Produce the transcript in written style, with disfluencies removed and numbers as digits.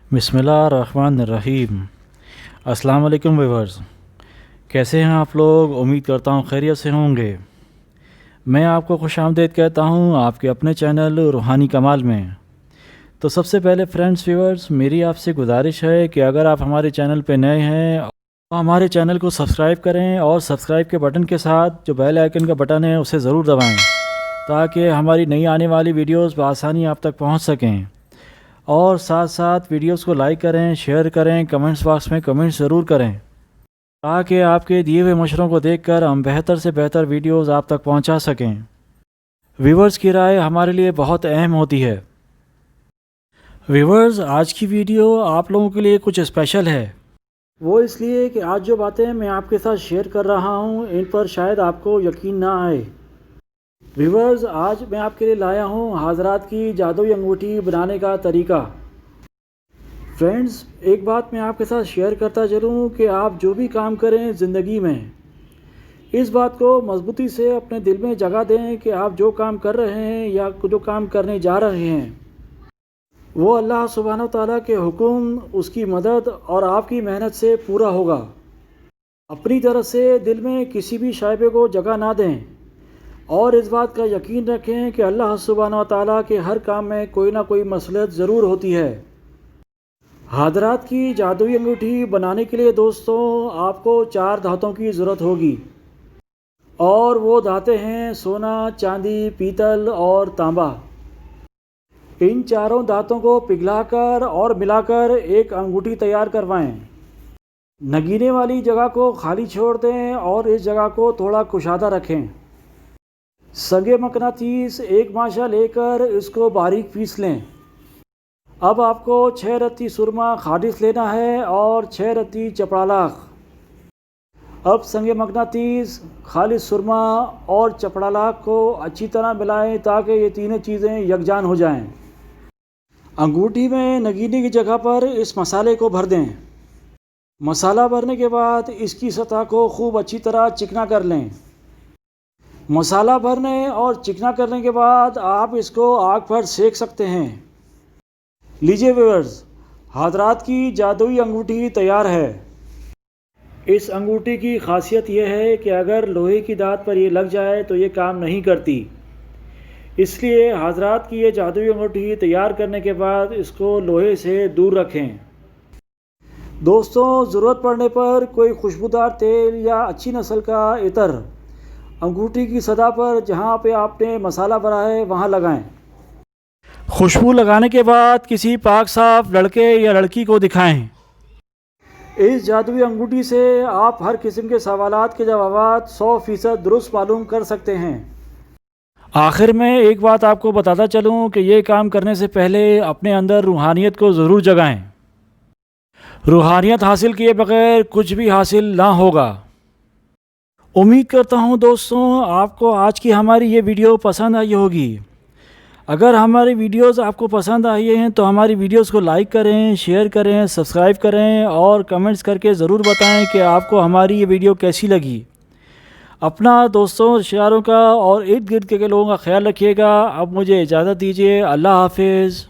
बिस्मिल्लाहिर्रहमानिर्रहीम। अस्सलाम वालेकुम व्यूअर्स, कैसे हैं आप लोग? उम्मीद करता हूँ खैरियत से होंगे। मैं आपको खुशामदीद कहता हूँ आपके अपने चैनल रूहानी कमाल में। तो सबसे पहले फ्रेंड्स व्यूअर्स, मेरी आपसे गुजारिश है कि अगर आप हमारे चैनल पे नए हैं तो हमारे चैनल को सब्सक्राइब करें और सब्सक्राइब के बटन के साथ जो बेल आइकन का बटन है उसे ज़रूर दबाएँ ताकि हमारी नई आने वाली वीडियोज़ बआसानी आप तक पहुँच सकें। और साथ साथ वीडियोस को लाइक करें, शेयर करें, कमेंट्स बॉक्स में कमेंट्स ज़रूर करें ताकि आपके दिए हुए मशवरों को देखकर हम बेहतर से बेहतर वीडियोस आप तक पहुंचा सकें। व्यूवर्स की राय हमारे लिए बहुत अहम होती है। व्यूवर्स, आज की वीडियो आप लोगों के लिए कुछ स्पेशल है। वो इसलिए कि आज जो बातें मैं आपके साथ शेयर कर रहा हूं इन पर शायद आपको यकीन ना आए। व्यूवर्स, आज मैं आपके लिए लाया हूं हाजरात की जादुई अंगूठी बनाने का तरीका। फ्रेंड्स, एक बात मैं आपके साथ शेयर करता चलूं कि आप जो भी काम करें ज़िंदगी में, इस बात को मजबूती से अपने दिल में जगह दें कि आप जो काम कर रहे हैं या जो काम करने जा रहे हैं वो अल्लाह सुब्हानहू तआला के हुक्म, उसकी मदद और आपकी मेहनत से पूरा होगा। अपनी तरफ से दिल में किसी भी शाइबे को जगह ना दें और इस बात का यकीन रखें कि अल्लाह सुब्हानहू तआला के हर काम में कोई ना कोई मसलहत ज़रूर होती है। हाजरात की जादुई अंगूठी बनाने के लिए दोस्तों आपको 4 धातों की ज़रूरत होगी और वो धातें हैं सोना, चांदी, पीतल और तांबा। इन चारों धातों को पिघलाकर और मिलाकर एक अंगूठी तैयार करवाएं। नगीने वाली जगह को खाली छोड़ दें और इस जगह को थोड़ा कुशादा रखें। संगे मकनातीस एक माशा लेकर इसको बारीक पीस लें। अब आपको 6 रत्ती सुरमा खालिस लेना है और 6 रत्ती चपड़ालाख। अब संगे मकनातीस, खालिस सुरमा और चपड़ालाख को अच्छी तरह मिलाएं ताकि ये तीनों चीज़ें यकजान हो जाएं। अंगूठी में नगीने की जगह पर इस मसाले को भर दें। मसाला भरने के बाद इसकी सतह को खूब अच्छी तरह चिकना कर लें। मसाला भरने और चिकना करने के बाद आप इसको आग पर सेक सकते हैं। लीजिए व्यूअर्स, हाजरात की जादुई अंगूठी तैयार है। इस अंगूठी की खासियत यह है कि अगर लोहे की दांत पर ये लग जाए तो ये काम नहीं करती, इसलिए हाजरात की ये जादुई अंगूठी तैयार करने के बाद इसको लोहे से दूर रखें। दोस्तों, ज़रूरत पड़ने पर कोई खुशबूदार तेल या अच्छी नस्ल का इत्र अंगूठी की सतह पर जहाँ पे आपने मसाला भरा है वहाँ लगाएं। खुशबू लगाने के बाद किसी पाक साफ लड़के या लड़की को दिखाएं। इस जादुई अंगूठी से आप हर किस्म के सवालात के जवाब 100% दुरुस्त मालूम कर सकते हैं। आखिर में एक बात आपको बताता चलूँ कि ये काम करने से पहले अपने अंदर रूहानियत को ज़रूर जगाएं। रूहानियत हासिल किए बगैर कुछ भी हासिल ना होगा। उम्मीद करता हूँ दोस्तों आपको आज की हमारी ये वीडियो पसंद आई होगी। अगर हमारी वीडियोस आपको पसंद आई हैं तो हमारी वीडियोस को लाइक करें, शेयर करें, सब्सक्राइब करें और कमेंट्स करके ज़रूर बताएं कि आपको हमारी ये वीडियो कैसी लगी। अपना दोस्तों, रिश्तेदारों का और इर्द गिर्द के लोगों का ख्याल रखिएगा। अब मुझे इजाज़त दीजिए। अल्लाह हाफिज़।